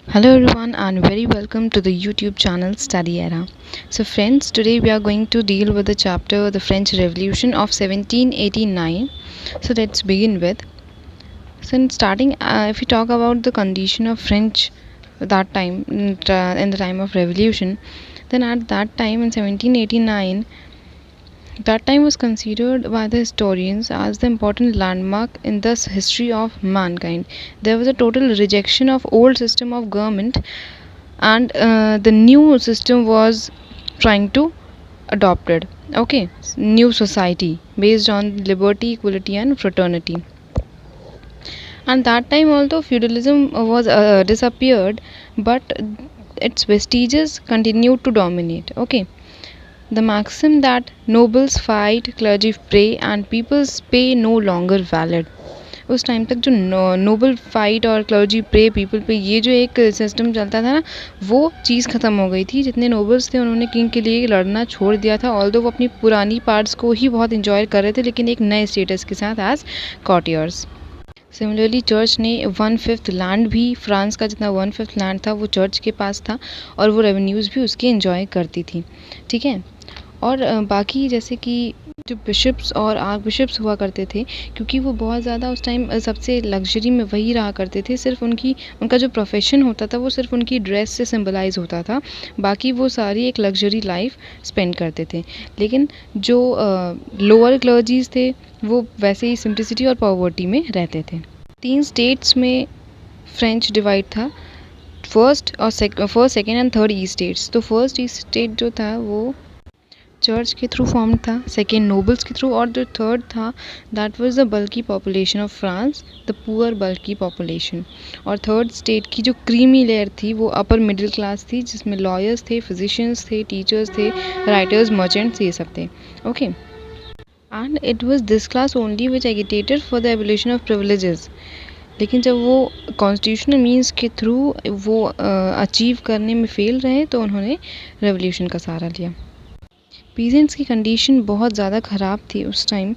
Hello everyone and very welcome to the YouTube channel Study Era. So friends, today we are going to deal with the chapter The French Revolution of 1789. So let's begin with. So in starting, if we talk about the condition of French that time in the time of revolution, then at that time in 1789, that time was considered by the historians as the important landmark in the history of mankind. There was a total rejection of old system of government, and the new system was trying to adopted. Okay, new society based on liberty, equality, and fraternity. And that time, although feudalism was disappeared, but its vestiges continued to dominate. Okay, the maxim that nobles fight, clergy pray, and people's pay no longer valid. उस time तक जो Nobel fight और clergy pray people पे ये जो एक system चलता था ना, वो चीज़ ख़त्म हो गई थी. जितने नोबल्स थे उन्होंने किंग के लिए लड़ना छोड़ दिया था. ऑल्दो वो अपनी पुरानी पार्ट्स को ही बहुत इंजॉय कर रहे थे, लेकिन एक नए स्टेटस के साथ एज कॉटियर्स. सिमिलरली चर्च ने 1/5 लैंड भी, फ्रांस का जितना 1/5 लैंड था वो चर्च के पास था, और वो रेवेन्यूज़ भी उसके इंजॉय करती थी. ठीक है. और बाकी जैसे कि जो बिशप्स और आर्क बिशप्स हुआ करते थे, क्योंकि वो बहुत ज़्यादा उस टाइम सबसे लग्जरी में वही रहा करते थे. सिर्फ उनका जो प्रोफेशन होता था वो सिर्फ उनकी ड्रेस से सिंबलाइज होता था. बाकी वो सारी एक लग्जरी लाइफ स्पेंड करते थे. लेकिन जो लोअर क्लर्जीज थे वो वैसे ही सिंप्लिसिटी और पॉवर्टी में रहते थे. 3 स्टेट्स में फ्रेंच डिवाइड था. First, second and third east states. तो फर्स्ट ईस्ट स्टेट जो था वो चर्च के थ्रू फॉर्म था, सेकेंड नोबल्स के थ्रू, और जो थर्ड था that was the bulky population of France, the poor bulky population. और थर्ड स्टेट की जो क्रीमी लेयर थी वो अपर मिडिल क्लास थी, जिसमें लॉयर्स थे, फिजिशियंस थे, टीचर्स थे, राइटर्स, मर्चेंट्स, ये सब थे. Okay. And it was this class only which agitated for the abolition of privileges. लेकिन जब वो कॉन्स्टिट्यूशनल मीन्स के थ्रू वो अचीव करने में फेल रहे तो उन्होंने रेवोल्यूशन का सहारा लिया. पीजेंट्स की कंडीशन बहुत ज़्यादा ख़राब थी उस टाइम.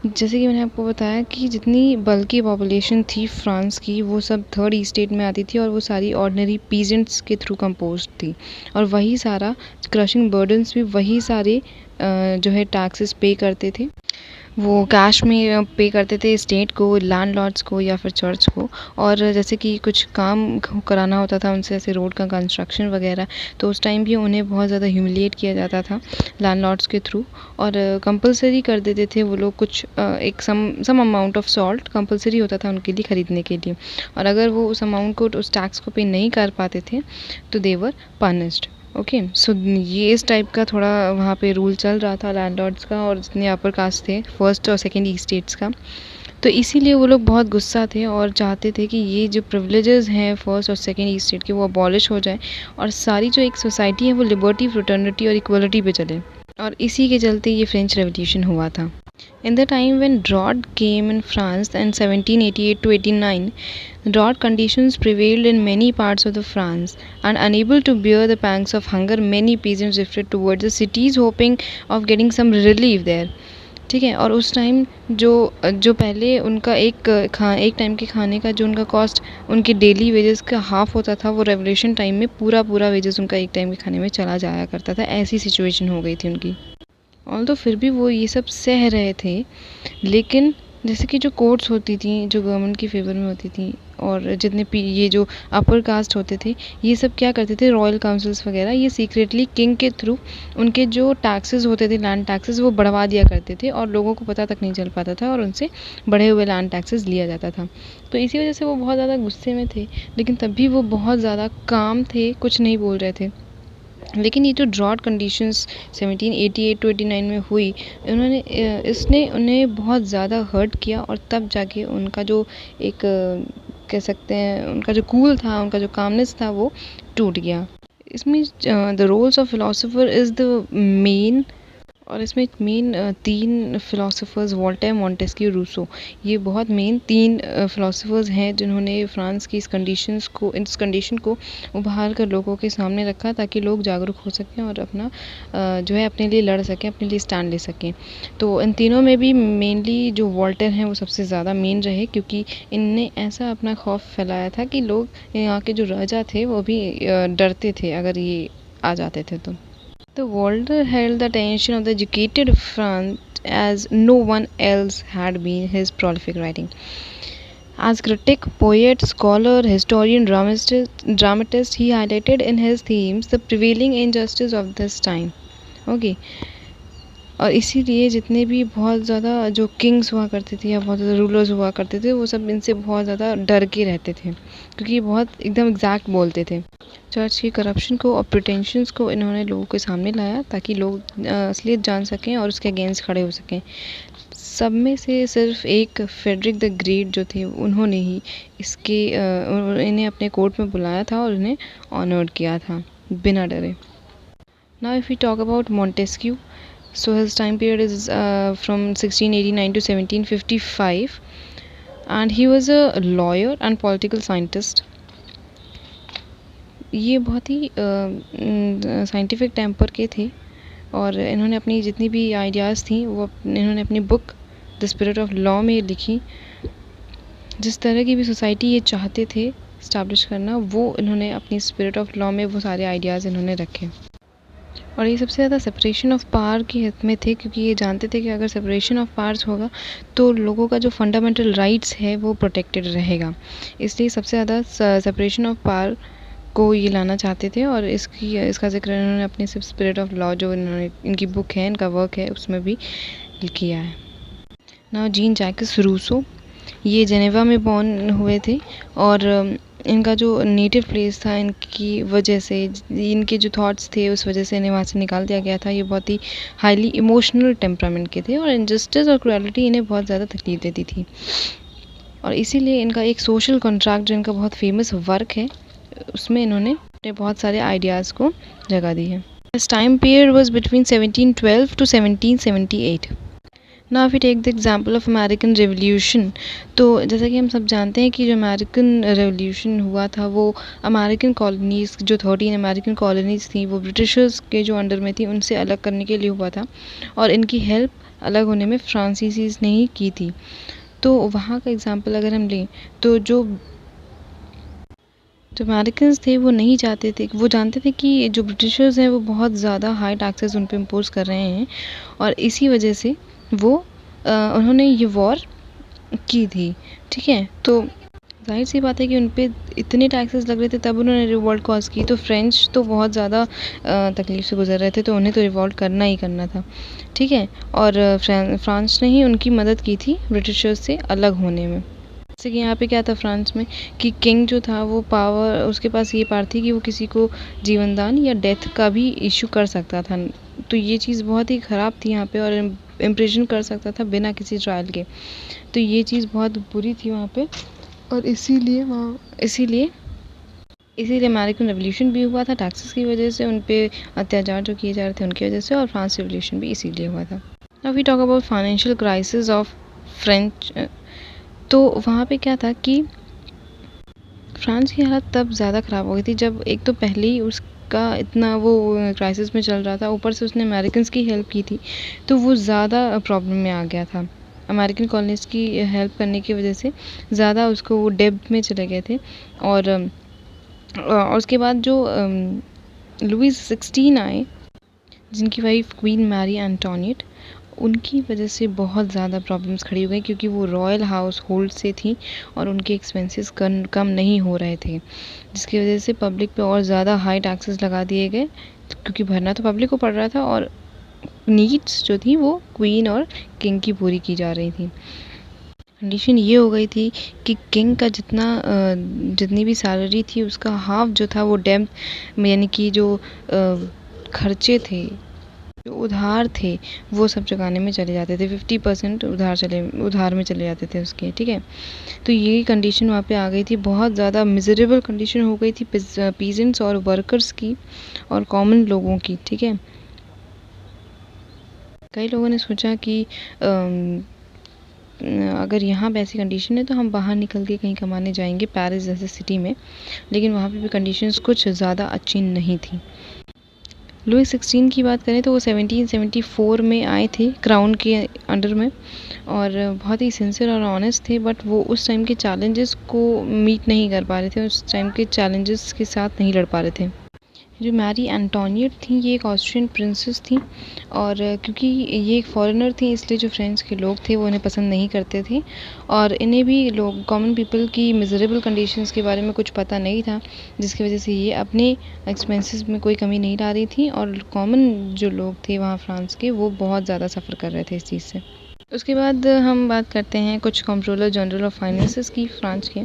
जैसे कि मैंने आपको बताया कि जितनी बल्कि पॉपुलेशन थी फ्रांस की, वो सब थर्ड ई स्टेट में आती थी, और वो सारी ऑर्डिनरी पीजेंट्स के थ्रू कंपोज थी. और वही सारा क्रशिंग बर्डन्स भी वही सारे जो है टैक्सेस पे करते थे. वो कैश में पे करते थे स्टेट को, लैंडलॉर्ड्स को, या फिर चर्च को. और जैसे कि कुछ काम कराना होता था उनसे, ऐसे रोड का कंस्ट्रक्शन वगैरह, तो उस टाइम भी उन्हें बहुत ज़्यादा ह्यूमिलिएट किया जाता था लैंडलॉर्ड्स के थ्रू. और कंपलसरी कर देते थे वो लोग कुछ एक some amount of salt compulsory होता था उनके लिए ख़रीदने के लिए. और अगर वो उस अमाउंट को, उस टैक्स को पे नहीं कर पाते थे तो दे वर पनिश्ड. ओके. सो ये इस टाइप का थोड़ा वहाँ पे रूल चल रहा था लैंडलॉर्ड्स का, और जितने अपर कास्ट थे फर्स्ट और सेकेंड ई स्टेट्स का. तो इसीलिए वो लोग बहुत गुस्सा थे और चाहते थे कि ये जो प्रिविलेजेस हैं फर्स्ट और सेकेंड ई स्टेट के, वो अबॉलिश हो जाए, और सारी जो एक सोसाइटी है वो लिबर्टी, फ्रेटर्निटी और इक्वलिटी पे चले. और इसी के चलते ये फ्रेंच रेवोल्यूशन हुआ था. In the time when drought came in France in 1788 to 89, drought conditions prevailed in many parts of the France, and unable to bear the pangs of hunger, many peasants drifted towards the cities hoping of getting some relief there. ठीक है. और उस time जो जो पहले उनका एक time के खाने का जो उनका कॉस्ट उनके डेली वेजेस का हाफ होता था, वो रेवोल्यूशन टाइम में पूरा वेजेस उनका एक टाइम के खाने में चला जाया करता था. ऐसी सिचुएशन हो गई थी उनकी. तो फिर भी वो ये सब सह रहे थे. लेकिन जैसे कि जो कोर्ट्स होती थी जो गवर्नमेंट की फेवर में होती थी, और जितने ये जो अपर कास्ट होते थे, ये सब क्या करते थे, रॉयल काउंसिल्स वगैरह, ये सीक्रेटली किंग के थ्रू उनके जो टैक्सेस होते थे, लैंड टैक्सेस, वो बढ़वा दिया करते थे, और लोगों को पता तक नहीं चल पाता था, और उनसे बढ़े हुए लैंड टैक्सेस लिया जाता था. तो इसी वजह से वो बहुत ज़्यादा गुस्से में थे, लेकिन तब भी वो बहुत ज़्यादा काम थे, कुछ नहीं बोल रहे थे. लेकिन ये जो ड्रॉट कंडीशंस 1788 टू 89 में हुई, इसने उन्हें बहुत ज़्यादा हर्ट किया, और तब जाके उनका जो एक कह सकते हैं उनका जो कूल था, उनका जो कामनेस था, वो टूट गया. इसमें the roles of philosopher is the main और इसमें main 3 philosophers Voltaire, Montesquieu, Rousseau, ये बहुत मेन 3 फ़िलासफ़र्स हैं जिन्होंने फ्रांस की इस कंडीशन को उभार कर लोगों के सामने रखा ताकि लोग जागरूक हो सकें और अपना जो है अपने लिए लड़ सकें, अपने लिए स्टैंड ले सकें। तो इन तीनों में भी मेनली जो वोल्टेयर हैं वो सबसे ज़्यादा मेन रहे, क्योंकि इनने ऐसा अपना खौफ फैलाया था कि लोग, यहाँ के जो राजा थे वो भी डरते थे अगर ये आ जाते थे तो। The Walter held the attention of the educated France as no one else had been his prolific writing. As critic, poet, scholar, historian, dramatist, he highlighted in his themes the prevailing injustice of this time. Okay. और इसीलिए जितने भी बहुत ज़्यादा जो Kings हुआ करते थे या बहुत ज़्यादा रूलर्स हुआ करते थे, वो सब इनसे बहुत ज़्यादा डर के रहते थे, क्योंकि ये बहुत एकदम एग्जैक्ट बोलते थे। चर्च की करप्शन को और प्रिटेंशंस को इन्होंने लोगों के सामने लाया ताकि लोग असलियत जान सकें और उसके अगेंस्ट खड़े हो सकें। सब में से सिर्फ एक फ्रेडरिक द ग्रेट जो थे, उन्होंने ही इन्हें अपने कोर्ट में बुलाया था और इन्हें ऑनर्ड किया था बिना डरे। Now if we talk about Montesquieu, so his time period is from 1689 to 1755, and he was a lawyer and political scientist. ये बहुत ही साइंटिफिक टेम्पर के थे और इन्होंने अपनी जितनी भी आइडियाज़ थी वो इन्होंने अपनी book the spirit of law में लिखी। जिस तरह की भी सोसाइटी ये चाहते थे इस्टेब्लिश करना, वो इन्होंने अपनी स्पिरिट ऑफ लॉ में वो सारे आइडियाज़ इन्होंने रखे। और ये सबसे ज़्यादा सेपरेशन ऑफ पावर की हित में थे, क्योंकि ये जानते थे कि अगर सेपरेशन ऑफ पावर्स होगा तो लोगों का जो फंडामेंटल राइट्स है वो प्रोटेक्टेड रहेगा। इसलिए सबसे ज़्यादा सेपरेशन ऑफ पावर को ये लाना चाहते थे और इसका जिक्र इन्होंने अपनी स्पिरिट ऑफ लॉ जो इनकी बुक है, इनका वर्क है, उसमें भी किया है। नाउ जीन जैकस रूसो, ये जेनेवा में बॉर्न हुए थे और इनका जो नेटिव प्लेस था, इनकी वजह से, इनके जो थॉट्स थे उस वजह से इन्हें वहाँ से निकाल दिया गया था। ये बहुत ही हाईली इमोशनल टेम्परामेंट के थे और इनजस्टिस और क्रुएलिटी इन्हें बहुत ज़्यादा तकलीफ देती थी। और इसीलिए इनका एक सोशल कॉन्ट्रैक्ट जो इनका बहुत फेमस वर्क है, उसमें इन्होंने अपने बहुत सारे आइडियाज़ को जगह दी है। This time period was between 1712 to 1778। Now we take the example of American revolution. तो जैसा कि हम सब जानते हैं कि जो अमेरिकन रेवोल्यूशन हुआ था वो अमेरिकन कॉलोनीज़, जो 13 अमेरिकन कॉलोनीज़ थी वो ब्रिटिशर्स के जो अंडर में थी उनसे अलग करने के लिए हुआ था और इनकी हेल्प अलग होने में फ्रांसीसीज़ ने ही की थी। तो वहाँ का एग्जांपल अगर हम लें तो जो अमेरिकन्स थे वो नहीं चाहते थे, वो जानते थे कि जो ब्रिटिशर्स हैं वो बहुत ज़्यादा हाई टैक्सेस उन पे इम्पोज कर रहे हैं और इसी वजह से वो उन्होंने ये वॉर की थी। ठीक है, तो जाहिर सी बात है कि उन पे इतने टैक्सेस लग रहे थे, तब उन्होंने रिवॉल्ट कॉज की। तो फ्रेंच तो बहुत ज़्यादा तकलीफ से गुजर रहे थे, तो उन्हें तो रिवॉल्ट करना ही करना था। ठीक है, और फ्रांस ने ही उनकी मदद की थी ब्रिटिशर्स से अलग होने में। जैसे कि यहाँ पे क्या था फ्रांस में कि किंग जो था वो पावर, उसके पास ये पावर थी कि वो किसी को जीवन दान या डेथ का भी इशू कर सकता था। तो ये चीज़ बहुत ही ख़राब थी यहाँ पे और इम्प्रिजन कर सकता था बिना किसी ट्रायल के। तो ये चीज़ बहुत बुरी थी वहाँ पे और इसीलिए अमेरिकन रेवोल्यूशन भी हुआ था टैक्सेस की वजह से, उन पे अत्याचार जो किए जा रहे थे उनकी वजह से, और फ्रांस रेवोल्यूशन भी इसीलिए हुआ था। Now we talk about financial crisis of French. तो वहाँ पे क्या था कि फ्रांस की हालत तब ज़्यादा ख़राब हो गई थी जब एक तो पहले ही उसका इतना वो क्राइसिस में चल रहा था, ऊपर से उसने अमेरिकन्स की हेल्प की थी, तो वो ज़्यादा प्रॉब्लम में आ गया था। अमेरिकन कॉलोनीज़ की हेल्प करने की वजह से ज़्यादा उसको वो डेब्ट में चले गए थे। और उसके बाद जो लुईस 16 आए, जिनकी वाइफ क्वीन मैरी एंटोनियट, उनकी वजह से बहुत ज़्यादा प्रॉब्लम्स खड़ी हो गई क्योंकि वो रॉयल हाउस होल्ड से थी और उनके एक्सपेंसेस कम नहीं हो रहे थे, जिसकी वजह से पब्लिक पे और ज़्यादा हाई टैक्सेस लगा दिए गए, क्योंकि भरना तो पब्लिक को पड़ रहा था और नीड्स जो थी वो क्वीन और किंग की पूरी की जा रही थी। कंडीशन ये हो गई थी कि किंग का जितनी भी सैलरी थी उसका हाफ जो था वो डेब्ट, यानी कि जो खर्चे थे, जो उधार थे, वो सब चुकाने में चले जाते थे। 50% उधार में चले जाते थे उसके। ठीक है, तो ये कंडीशन वहाँ पे आ गई थी, बहुत ज़्यादा मिजरेबल कंडीशन हो गई थी पीजेंट्स और वर्कर्स की और कॉमन लोगों की। ठीक है, कई लोगों ने सोचा कि अगर यहाँ पे ऐसी कंडीशन है तो हम बाहर निकल के कहीं कमाने जाएंगे पेरिस जैसे सिटी में, लेकिन वहाँ पे भी कंडीशंस कुछ ज़्यादा अच्छी नहीं थी। लुई 16 की बात करें तो वो 1774 में आए थे क्राउन के अंडर में, और बहुत ही सिंसियर और ऑनेस्ट थे, बट वो उस टाइम के चैलेंजेस को मीट नहीं कर पा रहे थे, उस टाइम के चैलेंजेस के साथ नहीं लड़ पा रहे थे। जो मैरी एंटोनियट थी ये एक ऑस्ट्रियन प्रिंसेस थी, और क्योंकि ये एक फॉरेनर थी इसलिए जो फ्रेंच के लोग थे वो इन्हें पसंद नहीं करते थे, और इन्हें भी लोग कॉमन पीपल की मिजरेबल कंडीशंस के बारे में कुछ पता नहीं था, जिसकी वजह से ये अपने एक्सपेंसेस में कोई कमी नहीं ला रही थी, और कॉमन जो लोग थे वहाँ फ्रांस के वो बहुत ज़्यादा सफ़र कर रहे थे इस चीज़ से। उसके बाद हम बात करते हैं कुछ कंट्रोलर जनरल ऑफ फाइनेंसेस की फ्रांस के।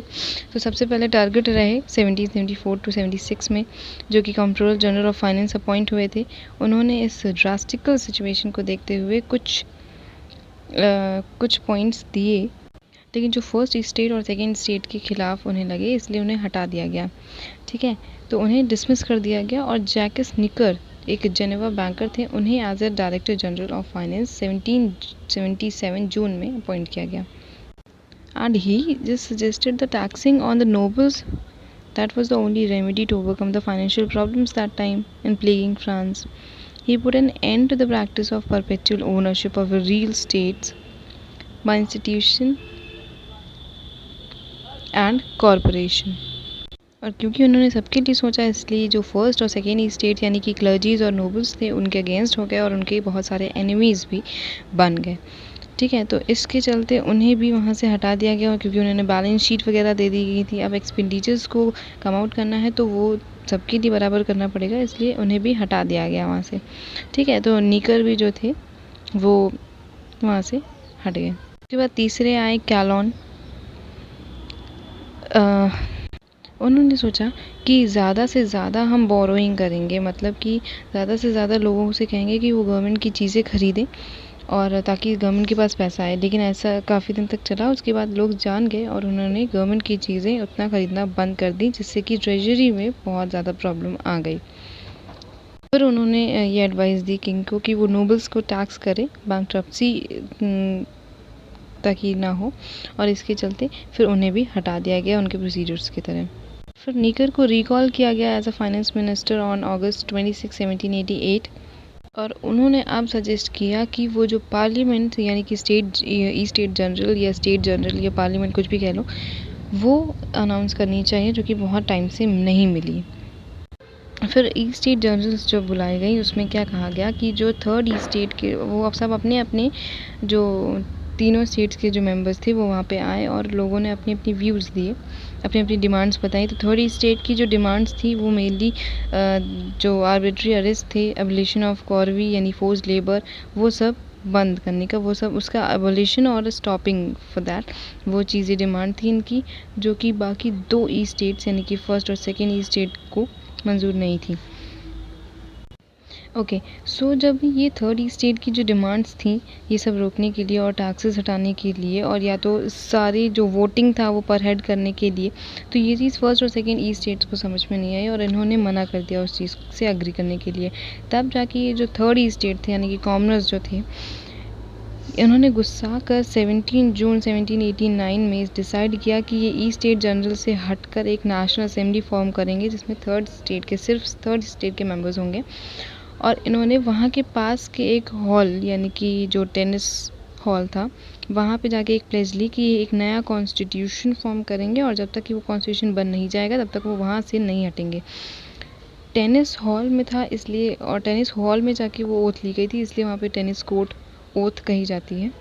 तो सबसे पहले टारगेट रहे 1774 टू 76 में, जो कि controller general of finance appoint हुए थे। उन्होंने इस ड्रास्टिकल सिचुएशन को देखते हुए कुछ पॉइंट्स दिए, लेकिन जो फर्स्ट स्टेट और सेकेंड स्टेट के खिलाफ उन्हें लगे इसलिए उन्हें हटा दिया गया। ठीक है, तो उन्हें डिसमिस कर दिया गया, और जैकस निकर एक जेनेवा बैंकर थे, उन्हें as a director general of finance 1777 June में अपॉइंट किया गया। And he just suggested the taxing on the nobles, that was the only remedy to overcome the financial problems that time in plaguing France. He put an end to the practice of perpetual ownership of real estates by institution and corporation. और क्योंकि उन्होंने सबके लिए सोचा इसलिए जो first और second state यानी कि क्लर्जीज और नोबल्स थे उनके अगेंस्ट हो गए, और उनके बहुत सारे एनिमीज़ भी बन गए। ठीक है, तो इसके चलते उन्हें भी वहाँ से हटा दिया गया, और क्योंकि उन्होंने बैलेंस शीट वगैरह दे दी गई थी, अब एक्सपेंडिचर्स को कम आउट करना है तो वो सबके लिए बराबर करना पड़ेगा, इसलिए उन्हें भी हटा दिया गया वहाँ से। ठीक है, तो निकर भी जो थे वो वहाँ से हट गए। उसके बाद तीसरे आए कैलोन। उन्होंने सोचा कि ज़्यादा से ज़्यादा हम बोरोइंग करेंगे, मतलब कि ज़्यादा से ज़्यादा लोगों से कहेंगे कि वो गवर्नमेंट की चीज़ें खरीदें, और ताकि गवर्नमेंट के पास पैसा आए। लेकिन ऐसा काफ़ी दिन तक चला, उसके बाद लोग जान गए और उन्होंने गवर्नमेंट की चीज़ें उतना ख़रीदना बंद कर दी, जिससे कि ट्रेजरी में बहुत ज़्यादा प्रॉब्लम आ गई। फिर उन्होंने ये एडवाइस दी किंग को कि वो नोबल्स को टैक्स करे, बैंकरप्सी ताकि ना हो, और इसके चलते फिर उन्हें भी हटा दिया गया उनके प्रोसीजर्स की तरह। फिर निकर को रिकॉल किया गया as a finance minister on August 26, 1788, और उन्होंने अब सजेस्ट किया कि वो जो पार्लियामेंट यानी कि स्टेट जनरल या स्टेट जनरल या पार्लियामेंट कुछ भी कह लो, वो अनाउंस करनी चाहिए, जो कि बहुत टाइम से नहीं मिली। फिर ई स्टेट जनरल्स जो बुलाई गई उसमें क्या कहा गया कि जो थर्ड ई स्टेट के वो अब सब अपने अपने जो तीनों स्टेट्स के जो मेंबर्स थे वो वहाँ पे आए, और लोगों ने अपनी अपनी व्यूज़ दिए, अपनी अपनी डिमांड्स बताई। तो थर्ड स्टेट की जो डिमांड्स थी वो मेनली जो आर्बिट्री अरेस्ट थे, एबोलिशन ऑफ कॉर्वी यानी फोर्स्ड लेबर, वो सब बंद करने का, वो सब उसका एबोलिशन और स्टॉपिंग फॉर दैट, वो चीज़ें डिमांड थी इनकी, जो कि बाकी दो ई स्टेट्स यानी कि फर्स्ट और सेकेंड ई स्टेट को मंजूर नहीं थी। ओके, सो जब ये थर्ड ई स्टेट की जो डिमांड्स थी ये सब रोकने के लिए और टैक्सेस हटाने के लिए, और या तो सारी जो वोटिंग था वो पर हेड करने के लिए, तो ये चीज़ फर्स्ट और सेकेंड ई स्टेट्स को समझ में नहीं आई, और इन्होंने मना कर दिया उस चीज़ से अग्री करने के लिए। तब जाके ये जो थर्ड ई स्टेट थे यानी कि कॉमनर्स जो थे, इन्होंने गुस्सा कर 17 जून 1789 में डिसाइड किया कि ये ई स्टेट जनरल से हटकर एक नेशनल असेंबली फॉर्म करेंगे, जिसमें सिर्फ थर्ड स्टेट के मेंबर्स होंगे। और इन्होंने वहाँ के पास के एक हॉल यानी कि जो टेनिस हॉल था वहाँ पे जाके एक प्लेज ली कि एक नया कॉन्स्टिट्यूशन फॉर्म करेंगे, और जब तक कि वो कॉन्स्टिट्यूशन बन नहीं जाएगा तब तक वो वहाँ से नहीं हटेंगे। टेनिस हॉल में था इसलिए, और टेनिस हॉल में जाके वो ओथ ली गई थी, इसलिए वहाँ पे टेनिस कोर्ट ओथ कही जाती है,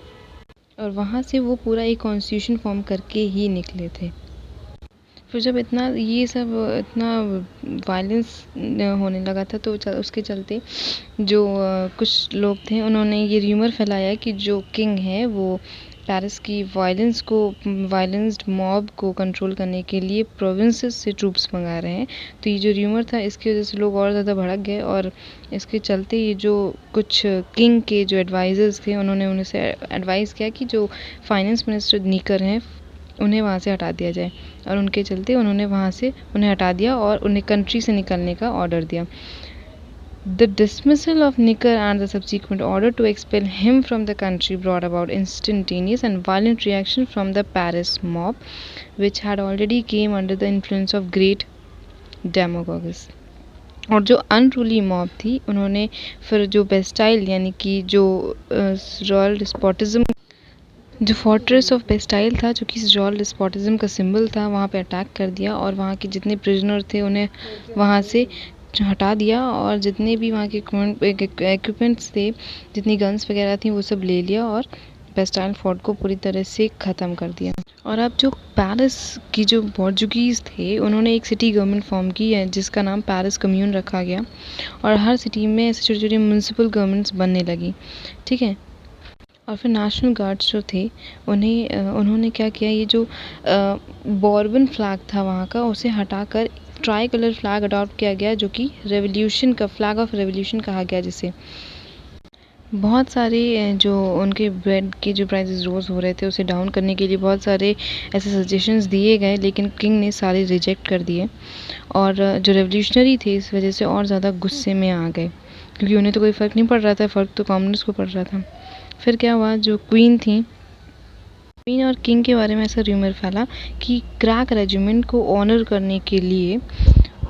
और वहाँ से वो पूरा एक कॉन्स्टिट्यूशन फॉर्म करके ही निकले थे। फिर जब इतना वायलेंस होने लगा था तो उसके चलते जो कुछ लोग थे उन्होंने ये र्यूमर फैलाया कि जो किंग है वो पेरिस की वायलेंस्ड मॉब को कंट्रोल करने के लिए प्रोविंसेस से ट्रूप्स मंगा रहे हैं। तो ये जो र्यूमर था इसकी वजह से लोग और ज़्यादा भड़क गए, और इसके चलते ये जो कुछ किंग के जो एडवाइज़र्स थे उन्होंने उनसे एडवाइस किया कि जो फाइनेंस मिनिस्टर निकर हैं उन्हें वहाँ से हटा दिया जाए, और उनके चलते उन्होंने वहाँ से उन्हें हटा दिया और उन्हें कंट्री से निकलने का ऑर्डर दिया। The dismissal of Nicker and the subsequent order to expel him from the country brought about instantaneous and violent reaction from the Paris mob, which had already came under the influence of great demagogues. और जो unruly mob थी उन्होंने फिर जो Bastille यानी कि जो royal despotism जो फोर्ट्रेस ऑफ बेस्टाइल था जो कि रॉयल डिस्पोटिज्म का सिंबल था वहाँ पे अटैक कर दिया और वहाँ के जितने प्रिजनर थे उन्हें वहाँ से हटा दिया और जितने भी वहाँ के इक्विपमेंट्स थे जितनी गन्स वगैरह थी वो सब ले लिया और बेस्टाइल फोर्ट को पूरी तरह से ख़त्म कर दिया। और अब जो पेरिस की जो पोर्चुगीज़ थे उन्होंने एक सिटी गवर्नमेंट फॉर्म की है जिसका नाम पेरिस कम्यून रखा गया और हर सिटी में ऐसे छोटी छोटी म्यूनसिपल गवर्नमेंट्स बनने लगी, ठीक है। और फिर नेशनल गार्ड्स जो थे उन्होंने क्या किया, ये जो बॉर्बन फ्लैग था वहाँ का उसे हटाकर ट्राई कलर फ्लैग अडॉप्ट किया गया जो कि रेवोल्यूशन का फ्लैग ऑफ रेवोल्यूशन कहा गया जिसे। बहुत सारे जो उनके ब्रेड के जो प्राइसेस रोज़ हो रहे थे उसे डाउन करने के लिए बहुत सारे ऐसे सजेशंस दिए गए लेकिन किंग ने सारे रिजेक्ट कर दिए और जो रेवोल्यूशनरी थे इस वजह से और ज़्यादा गुस्से में आ गए क्योंकि उन्हें तो कोई फ़र्क नहीं पड़ रहा था, फ़र्क तो कॉमनर्स को पड़ रहा था। फिर क्या हुआ, जो क्वीन थी, क्वीन और किंग के बारे में ऐसा र्यूमर फैला कि क्रैक रेजिमेंट को ऑनर करने के लिए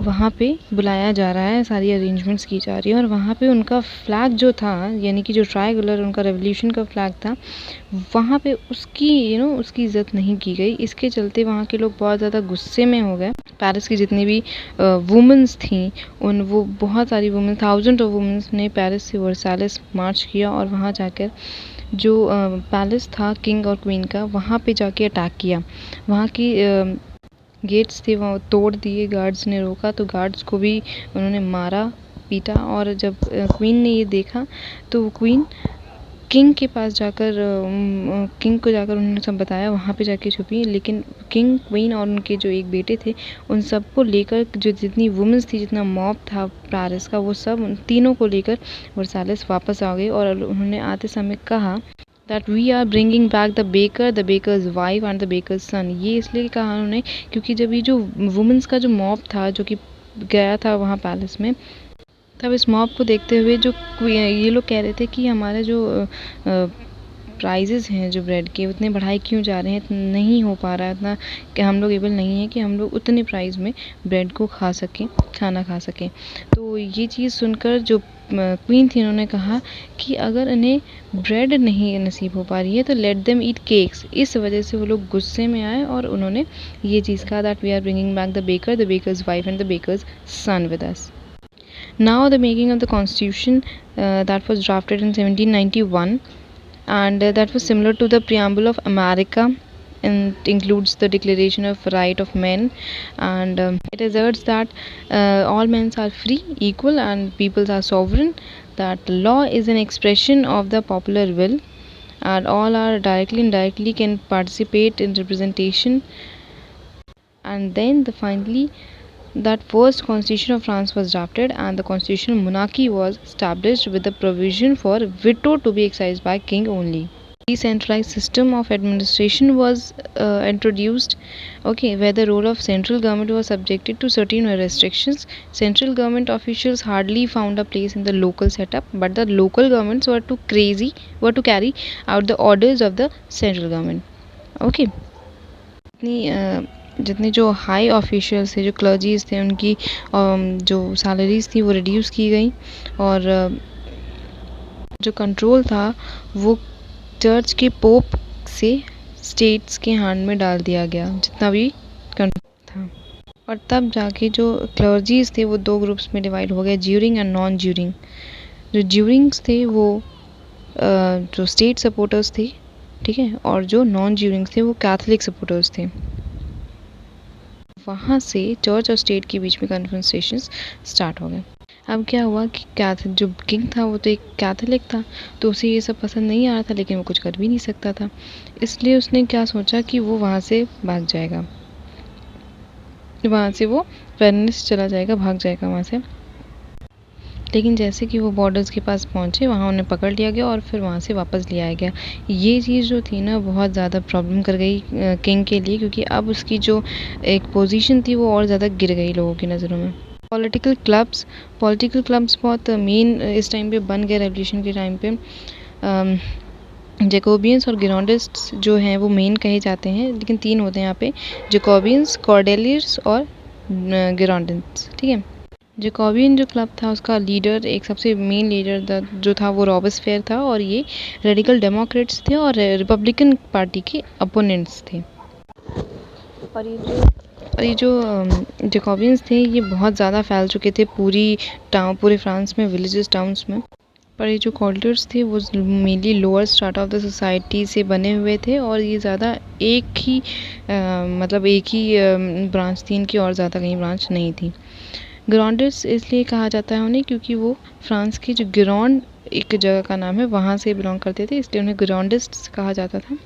वहाँ पे बुलाया जा रहा है, सारी अरेंजमेंट्स की जा रही है और वहाँ पे उनका फ्लैग जो था यानी कि जो ट्राई कलर उनका रेवोल्यूशन का फ्लैग था वहाँ पे उसकी उसकी इज़्ज़त नहीं की गई। इसके चलते वहाँ के लोग बहुत ज़्यादा गुस्से में हो गए। पेरिस की जितनी भी वुमेंस थी वो बहुत सारी वुमेन, थाउजेंड ऑफ वुमेंस ने पेरिस से वर्साइलेस मार्च किया और वहाँ जाकर जो पैलेस था किंग और क्वीन का वहाँ पे जाके अटैक किया। वहाँ की गेट्स थे वो तोड़ दिए, गार्ड्स ने रोका तो गार्ड्स को भी उन्होंने मारा पीटा और जब क्वीन ने ये देखा तो क्वीन किंग के पास जाकर किंग को जाकर उन्होंने सब बताया, वहाँ पे जाके छुपी। लेकिन किंग, क्वीन और उनके जो एक बेटे थे उन सबको लेकर जो जितनी वुमेंस थी, जितना मॉब था पेरिस का, वो सब उन तीनों को लेकर वर्साइलेस वापस आ गए और उन्होंने आते समय कहा that we are bringing back the baker's wife and the baker's son। ये इसलिए कहा उन्होंने क्योंकि जब ये जो वुमेंस का जो मॉब था जो कि गया था वहाँ पैलेस में, तब इस मॉब को देखते हुए जो ये लोग कह रहे थे कि हमारे जो प्राइजेज़ हैं जो ब्रेड के उतने बढ़ाए क्यों जा रहे हैं, नहीं हो पा रहा है इतना कि हम लोग एबल नहीं है कि हम लोग उतने प्राइस में ब्रेड को खाना खा सकें। तो ये चीज़ सुनकर जो क्वीन थी उन्होंने कहा कि अगर इन्हें ब्रेड नहीं नसीब हो पा रही है तो लेट देम ईट केक्स। इस वजह से वो लोग गुस्से में आए और उन्होंने ये चीज़ कहा that we are bringing back the baker's wife and the baker's son with us. Now the making of the constitution that was drafted in 1791 and that was similar to the preamble of America and includes the declaration of right of men and it asserts that all men are free, equal and peoples are sovereign, that law is an expression of the popular will and all are directly and indirectly can participate in representation. And then finally that first constitution of France was drafted and the constitutional monarchy was established with the provision for veto to be exercised by king only. Decentralized system of administration was introduced, okay, where the role of central government was subjected to certain restrictions. Central government officials hardly found a place in the local setup, but the local governments were to carry out the orders of the central government, okay। जितने जो high officials थे, जो क्लर्जीज थे, उनकी जो salaries थी वो reduce की गई और जो कंट्रोल था वो चर्च के पोप से स्टेट्स के हैंड में डाल दिया गया, जितना भी कंट्रोल था। और तब जाके जो क्लर्जीज थे वो दो ग्रुप्स में डिवाइड हो गए, ज्यूरिंग एंड नॉन ज्यूरिंग। जो ज्यूरिंग्स थे वो जो स्टेट सपोर्टर्स थे, ठीक है, और जो नॉन ज्यूरिंग्स थे वो कैथोलिक सपोर्टर्स थे। वहाँ से चर्च और स्टेट के बीच में कन्फ्रंटेशंस स्टार्ट हो गए। अब क्या हुआ कि जो किंग था वो तो एक कैथोलिक था तो उसे ये सब पसंद नहीं आ रहा था, लेकिन वो कुछ कर भी नहीं सकता था। इसलिए उसने क्या सोचा कि वो वहाँ से भाग जाएगा, वहाँ से वो वेनिस चला जाएगा, भाग जाएगा वहाँ से। लेकिन जैसे कि वो बॉर्डर्स के पास पहुँचे वहाँ उन्हें पकड़ लिया गया और फिर वहाँ से वापस ले आया गया। ये चीज़ जो थी ना बहुत ज़्यादा प्रॉब्लम कर गई किंग के लिए, क्योंकि अब उसकी जो एक पोजीशन थी वो और ज़्यादा गिर गई लोगों की नज़रों में। पॉलिटिकल क्लब्स बहुत मेन इस टाइम पे बन गए रेवोल्यूशन के टाइम पे। जैकोबियंस और गिरोंडिस्ट्स जो हैं वो मेन कहे जाते हैं, लेकिन 3 होते हैं यहाँ पे, जैकोबियंस, कॉर्डेलियर्स और गिरोंडिस्ट्स। ठीक है, जैकोबियन जो क्लब था उसका लीडर, एक सबसे मेन लीडर जो था वो रॉबस्फेयर था, और ये रेडिकल डेमोक्रेट्स थे और रिपब्लिकन पार्टी के अपोनेंट्स थे। और ये जो जैकोबियंस थे ये बहुत ज़्यादा फैल चुके थे पूरे फ्रांस में, विलेजेस, टाउन्स में। पर ये जो कॉर्डियर्स थे वो mainly lower strata of the society से बने हुए थे, और ये ज़्यादा एक ही ब्रांच थी इनकी, और ज़्यादा कहीं ब्रांच नहीं थी। गिरोंडिस्ट इसलिए कहा जाता है उन्हें क्योंकि वो फ्रांस की जो गिरोंड एक जगह का नाम है वहाँ से बिलोंग करते थे, इसलिए उन्हें गिरोंडिस्ट कहा जाता था।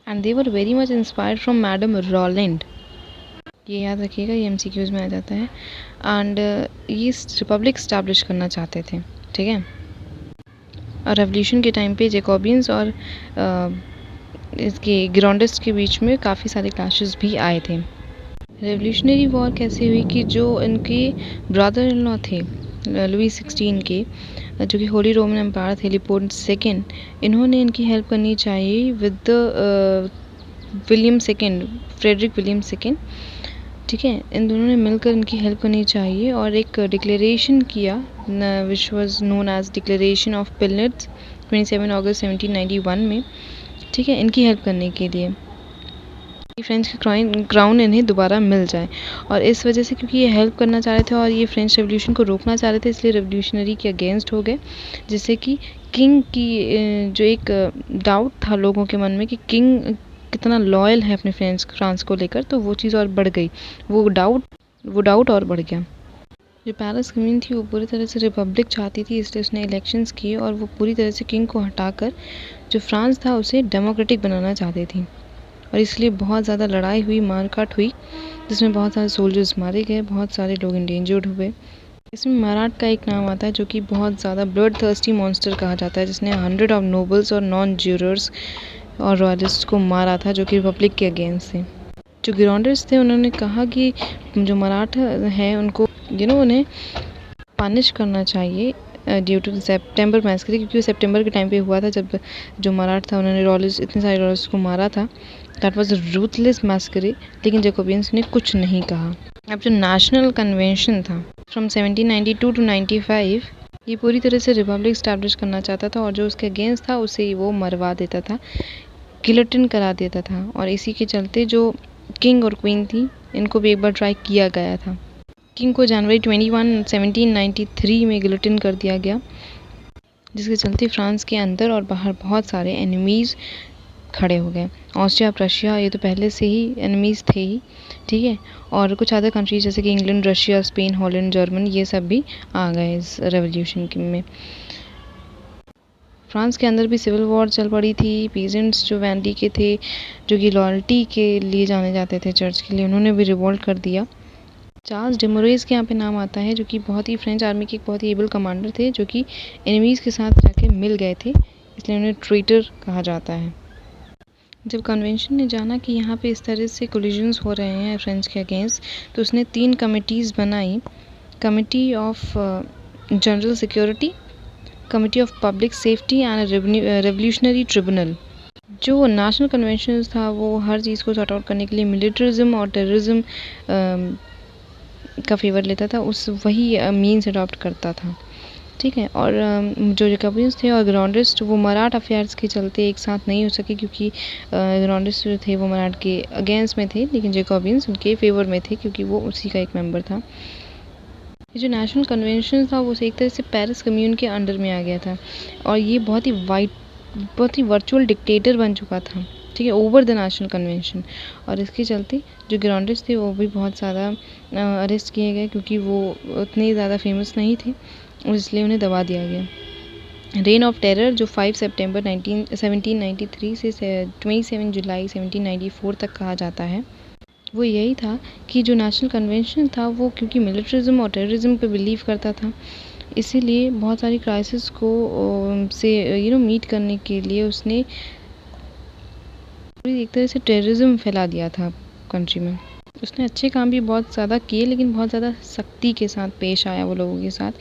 And they were very much inspired from madam Roland. ये याद रखिएगा, ये MCQs में आ जाता है। एंड ये रिपब्लिक स्टैब्लिश करना चाहते थे। ठीक है, और रेवोल्यूशन के टाइम पे जैकोबियंस और इसके गिरोंडिस्ट के बीच में काफ़ी सारे क्लैशेस भी आए थे। रेवोल्यूशनरी वॉर कैसे हुई कि जो इनके ब्रदर इन लॉ थे लुई 16 के, जो कि होली रोमन एम्पायर थे, लियोपोल्ड सेकेंड, इन्होंने इनकी हेल्प करनी चाहिए with the Frederick William second. ठीक है, इन दोनों ने मिलकर इनकी हेल्प करनी चाहिए और एक डिक्लेरेशन किया which was known as declaration of Pillnitz 27 अगस्त 1791 में। ठीक है, इनकी हेल्प करने के लिए फ्रेंच का क्राउन इन्हें दोबारा मिल जाए, और इस वजह से क्योंकि ये हेल्प करना चाह रहे थे और ये फ्रेंच रेवोल्यूशन को रोकना चाह रहे थे, इसलिए रेवोल्यूशनरी के अगेंस्ट हो गए, जिससे कि किंग की जो एक डाउट था लोगों के मन में कि किंग कितना लॉयल है अपने फ्रांस को लेकर, तो वो चीज़ और बढ़ गई, वो डाउट और बढ़ गया। जो पेरिस कम्यून थी वो पूरी तरह से रिपब्लिक चाहती थी, इसलिए उसने इलेक्शंस किए और वो पूरी तरह से किंग को हटाकर जो फ्रांस था उसे डेमोक्रेटिक बनाना चाहती थी, और इसलिए बहुत ज़्यादा लड़ाई हुई, मारकाट हुई, जिसमें बहुत सारे सोल्जर्स मारे गए, बहुत सारे लोग इंडेंजर्ड हुए। इसमें मराठ का एक नाम आता है जो कि बहुत ज़्यादा ब्लड थर्स्टी मॉन्स्टर कहा जाता है, जिसने 100 ऑफ नोबल्स और नॉन ज्यूरर्स और रॉयलिस्ट को मारा था, जो कि रिपब्लिक के अगेंस्ट थे। जो गिरोंडिस्ट थे उन्होंने कहा कि जो मराठा है उनको उन्हें पनिश करना चाहिए ड्यू टू सितंबर मैसेकर, क्योंकि सितंबर के टाइम पे हुआ था जब जो मराठ था उन्होंने इतने सारे रॉयलिस्ट को मारा था। दैट वाज रूथलेस मैसेकर, लेकिन जैकोबियंस ने कुछ नहीं कहा। अब जो नेशनल कन्वेंशन था फ्रॉम 1792 टू 95, ये पूरी तरह से रिपब्लिक स्टैब्लिश करना चाहता था, और जो उसके अगेंस्ट था उसे वो मरवा देता था, गिलोटिन करा देता था, और इसी के चलते जो किंग और क्वीन थी इनको भी एक बार ट्राई किया गया था। किंग को जनवरी 21, 1793 में गिलोटिन कर दिया गया, जिसके चलते फ्रांस के अंदर और बाहर बहुत सारे एनिमीज़ खड़े हो गए। ऑस्ट्रिया, प्रशिया, ये तो पहले से ही एनिमीज़ थे ही। ठीक है, और कुछ अदर कंट्रीज जैसे कि England, Russia, Spain, Holland, Germany, ये सब भी आ गए इस रेवोल्यूशन में। फ्रांस के अंदर भी सिविल वॉर चल पड़ी थी। पीजेंट्स जो वैंडी के थे, जो कि लॉयल्टी के लिए जाने जाते थे चर्च के लिए, उन्होंने भी रिवोल्ट कर दिया। चार्ल्स डेमोरेज के यहाँ पे नाम आता है, जो कि बहुत ही फ्रेंच आर्मी के एक बहुत ही एबल कमांडर थे, जो कि एनिमीज़ के साथ जाके मिल गए थे, इसलिए उन्हें ट्रेटर कहा जाता है। जब कन्वेंशन ने जाना कि यहाँ पे इस तरह से कोलिजन्स हो रहे हैं फ्रेंच के अगेंस्ट, तो उसने 3 कमिटीज़ बनाई, committee of general security, committee of public safety and revolutionary tribunal. जो नेशनल कन्वेंशन था वो हर चीज़ को सॉर्ट आउट करने के लिए मिलिट्रिज्म और टेररिज्म का फेवर लेता था, वही मीन्स अडॉप्ट करता था। ठीक है, और जो जैकोबियंस थे और गिरोंडिस्ट वो मराठ अफेयर्स के चलते एक साथ नहीं हो सके, क्योंकि गिरोंडिस्ट जो थे वो मराठ के अगेंस्ट में थे, लेकिन जैकोबियंस उनके फेवर में थे क्योंकि वो उसी का एक मेंबर था। ये जो नेशनल कन्वेंशन था वो एक तरह से पेरिस कम्यून के अंडर में आ गया था, और ये बहुत ही वर्चुअल डिक्टेटर बन चुका था। ठीक है, ओवर द नेशनल कन्वेंशन, और इसके चलते जो गिरोंडिस्ट थे वो भी बहुत ज़्यादा अरेस्ट किए गए, क्योंकि वो उतने ज़्यादा फेमस नहीं थे, और इसलिए उन्हें दबा दिया गया। रेन ऑफ टेरर जो 5 सितंबर 1793 से 27 जुलाई 1794 तक कहा जाता है, वो यही था कि जो नेशनल कन्वेंशन था वो क्योंकि मिलिट्रिज्म और टेररिज्म पे बिलीव करता था, इसीलिए बहुत सारी क्राइसिस को से मीट करने के लिए उसने एक तरह से टेररिज्म फैला दिया था कंट्री में। उसने अच्छे काम भी बहुत ज़्यादा किए, लेकिन बहुत ज़्यादा सख्ती के साथ पेश आया वो लोगों के साथ।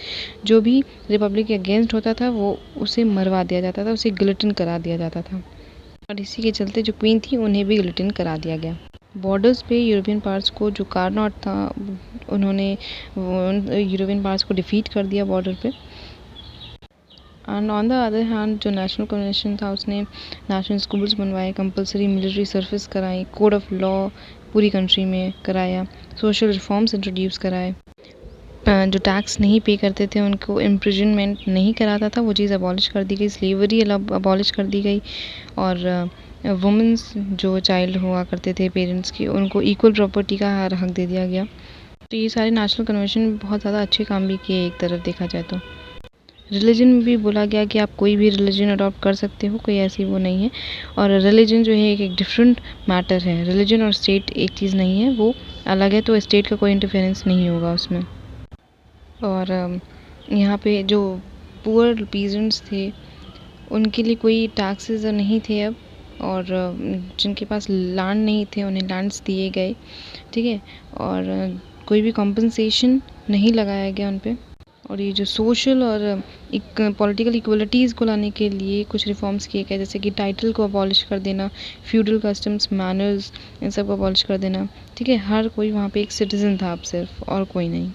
जो भी रिपब्लिक के अगेंस्ट होता था वो उसे मरवा दिया जाता था, उसे गिलोटिन करा दिया जाता था। और इसी के चलते जो क्वीन थी उन्हें भी गिलोटिन करा दिया गया। बॉर्डर्स पे यूरोपियन पावर्स को जो कारनॉट था, उन्होंने यूरोपियन पावर्स को डिफीट कर दिया बॉर्डर पे। And on the other hand जो नेशनल कन्वेंशन था उसने नेशनल स्कूल्स बनवाए, कंपलसरी मिलिट्री सर्विस कराई, कोड ऑफ लॉ पूरी कंट्री में कराया, सोशल रिफॉर्म्स इंट्रोड्यूस कराए। जो टैक्स नहीं पे करते थे उनको इम्प्रिजनमेंट नहीं कराता था, वो चीज़ अबॉलिश कर दी गई। स्लेवरी अबॉलिश कर दी गई। और वुमेंस जो चाइल्ड हुआ करते थे पेरेंट्स की, उनको इक्वल प्रॉपर्टी का हक दे दिया गया। तो ये सारे नेशनल कन्वेंशन में बहुत ज़्यादा अच्छे काम भी किए एक तरफ देखा जाए तो। रिलीजन में भी बोला गया कि आप कोई भी रिलीजन अडॉप्ट कर सकते हो, कोई ऐसी वो नहीं है। और रिलीजन जो है एक डिफरेंट मैटर है। रिलीजन और स्टेट एक चीज़ नहीं है, वो अलग है, तो स्टेट का कोई इंटरफेरेंस नहीं होगा उसमें। और यहाँ पे जो पुअर पीजेंट्स थे उनके लिए कोई टैक्सेस नहीं थे अब। और जिनके पास लैंड नहीं थे उन्हें लैंड्स दिए गए, ठीक है। और कोई भी कॉम्पनसेशन नहीं लगाया गया उन पे। और ये जो सोशल और एक पॉलिटिकल इक्वलिटीज़ को लाने के लिए कुछ रिफॉर्म्स किए गए, जैसे कि टाइटल को अबॉलिश कर देना, फ्यूडल कस्टम्स मैनर्स इन सब को अबॉलिश कर देना, ठीक है। हर कोई वहाँ पे एक सिटीज़न था अब सिर्फ, और कोई नहीं।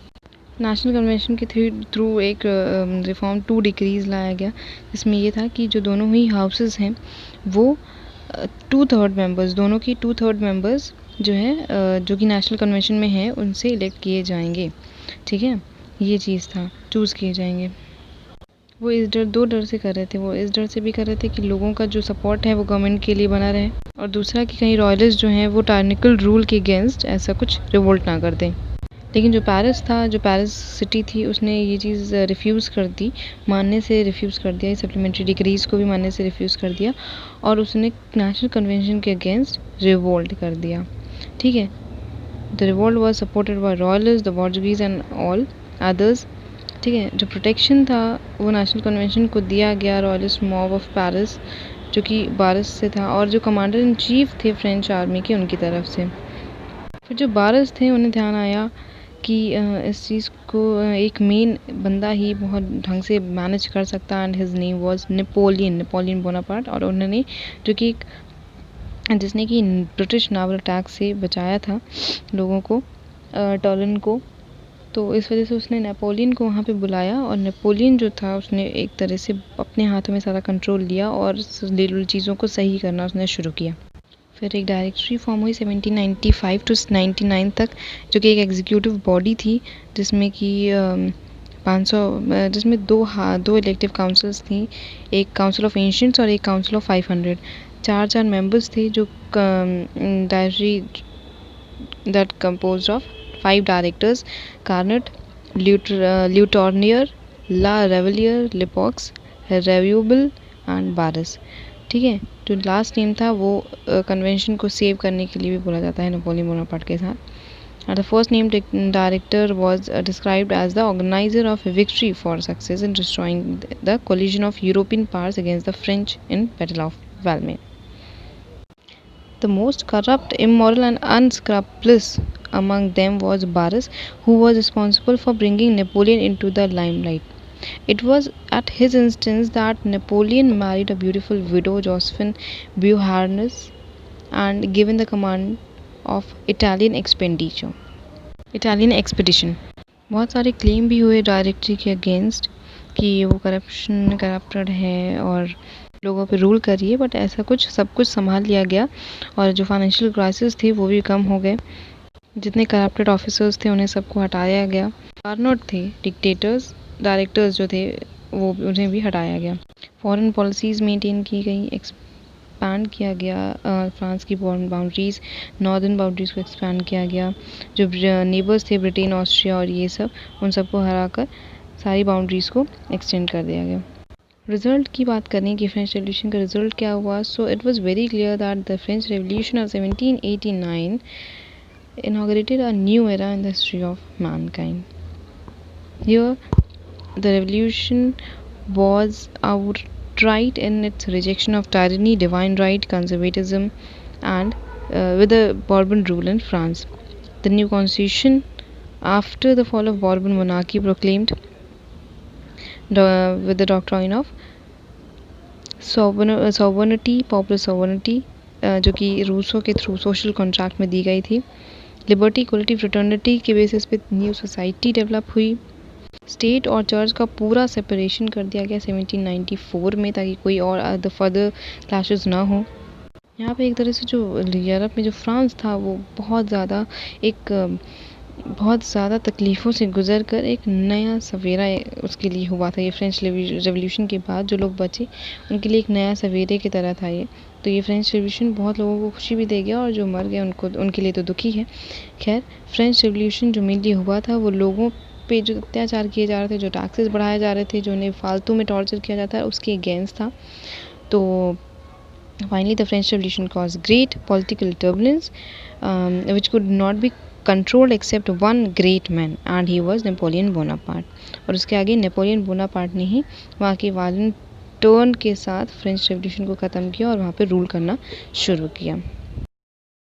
नेशनल कन्वेंशन के थ्रू एक रिफॉर्म 2 डिक्रीज़ लाया गया, जिसमें ये था कि जो दोनों ही हाउसेस हैं वो 2/3 मेंबर्स, दोनों की 2/3 मेंबर्स जो है जो कि नेशनल कन्वेंशन में है उनसे इलेक्ट किए जाएंगे, ठीक है। ये चीज़ था, चूज़ किए जाएंगे। वो इस डर 2 डर से कर रहे थे। वो इस डर से भी कर रहे थे कि लोगों का जो सपोर्ट है वो गवर्नमेंट के लिए बना रहे, और दूसरा कि कहीं रॉयलिस्ट जो हैं वो टार्निकल रूल के अगेंस्ट ऐसा कुछ रिवोल्ट ना कर दें। लेकिन जो पेरिस सिटी थी उसने ये चीज़ रिफ्यूज़ कर दी, मानने से रिफ्यूज़ कर दिया, सप्लीमेंट्री डिक्रीज़ को भी मानने से रिफ्यूज़ कर दिया, और उसने नेशनल कन्वेंशन के अगेंस्ट रिवोल्ट कर दिया, ठीक है। The revolt was supported by royalist, the bourgeoisie and all others, ठीक है। जो प्रोटेक्शन था वो नेशनल कन्वेंशन को दिया गया रॉयलिस्ट मॉब ऑफ पेरिस, जो कि बारिस से था, और जो कमांडर इन चीफ थे फ्रेंच आर्मी के उनकी तरफ से। फिर जो बारिस थे उन्हें ध्यान आया कि इस चीज़ को एक मेन बंदा ही बहुत ढंग से मैनेज कर सकता, and his name was Napoleon Bonaparte. और उन्होंने जो कि जिसने कि ब्रिटिश नावल अटैक से बचाया था लोगों को, टॉलन को, तो इस वजह से उसने नेपोलियन को वहाँ पे बुलाया। और नेपोलियन जो था उसने एक तरह से अपने हाथों में सारा कंट्रोल लिया और चीज़ों को सही करना उसने शुरू किया। फिर एक डायरेक्टरी फॉर्म हुई 1795 टू 99 तक, जो कि एक एग्जीक्यूटिव बॉडी थी, जिसमें कि 500 जिसमें दो इलेक्टिव काउंसिल्स थी, एक काउंसिल ऑफ एंशिएंट्स और एक काउंसिल ऑफ 500। चार मेंबर्स थे जो directory that composed of 5 directors: Carnot, Letourneur, La Revelliere, Lepeaux, Rewbell and Barras, ठीक है। जो लास्ट नेम था वो कन्वेंशन को सेव करने के लिए भी बोला जाता है नेपोलियन बोनापार्ट के साथ। And the first named director was described as the organizer of a victory for success in destroying the coalition of European powers against the French in Battle of Valmy. The most corrupt, immoral and unscrupulous among them was Barras, who was responsible for bringing Napoleon into the limelight. It was at his instance that Napoleon married a beautiful widow, Josephine Beauharnais, and given the command of Italian expedition. बहुत सारे claim भी हुए directory के against कि वो corrupted है और लोगों पे रूल कर रही है, बट ऐसा कुछ सब कुछ संभाल लिया गया, और जो फाइनेंशियल क्राइसिस थी वो भी कम हो गए। जितने करप्टेड ऑफिसर्स थे उन्हें सबको हटाया गया। कार्नोट थे डिक्टेटर्स, डायरेक्टर्स जो थे वो उन्हें भी हटाया गया। फॉरेन पॉलिसीज़ मेंटेन की गई, एक्सपैंड किया गया फ्रांस की बाउंड्रीज़, नॉर्दर्न बाउंड्रीज़ को एक्सपैंड किया गया। जो नेबर्स थे ब्रिटेन, ऑस्ट्रिया और ये सब, उन सबको हराकर सारी बाउंड्रीज़ को एक्सटेंड कर दिया गया। रिजल्ट की बात करें कि फ्रेंच रेवोल्यूशन का रिजल्ट क्या हुआ, so it was very clear that the French revolution of 1789 inaugurated a new era in the history of mankind. Here, the revolution was outright in its rejection of tyranny, divine right, conservatism, and with the Bourbon rule in France. The new constitution after the fall of Bourbon monarchy proclaimed with the doctrine of sovereignty, popular sovereignty, जो कि Rousseau के through social contract में दी गई थी। Liberty, equality, fraternity के basis पे new society develop हुई। State और चर्च का पूरा सेपरेशन कर दिया गया 1794 में, ताकि कोई और फर्दर क्लैशेस ना हो। यहाँ पे एक तरह से जो यूरोप में जो फ्रांस था वो बहुत ज़्यादा तकलीफ़ों से गुज़र कर एक नया सवेरा उसके लिए हुआ था। ये फ्रेंच रेवोल्यूशन के बाद जो लोग बचे उनके लिए एक नया सवेरे की तरह था ये। तो ये फ्रेंच रेवोल्यूशन बहुत लोगों को खुशी भी दे गया, और जो मर गए उनके लिए तो दुखी है। खैर, फ्रेंच रेवोल्यूशन जो मेनली हुआ था वो लोगों पे जो अत्याचार किए जा रहे थे, जो टैक्सेस बढ़ाए जा रहे थे, जो उन्हें फालतू में टॉर्चर किया जाता है, उसके अगेंस्ट था। तो finally the French Revolution caused great political turbulence, which could not be controlled except one great man, and he was Napoleon Bonaparte। और उसके आगे नेपोलियन बोनापार्ट ने ही वहाँ के वायलेंट टर्न के साथ फ्रेंच रेवोल्यूशन को ख़त्म किया और वहाँ पे रूल करना शुरू किया।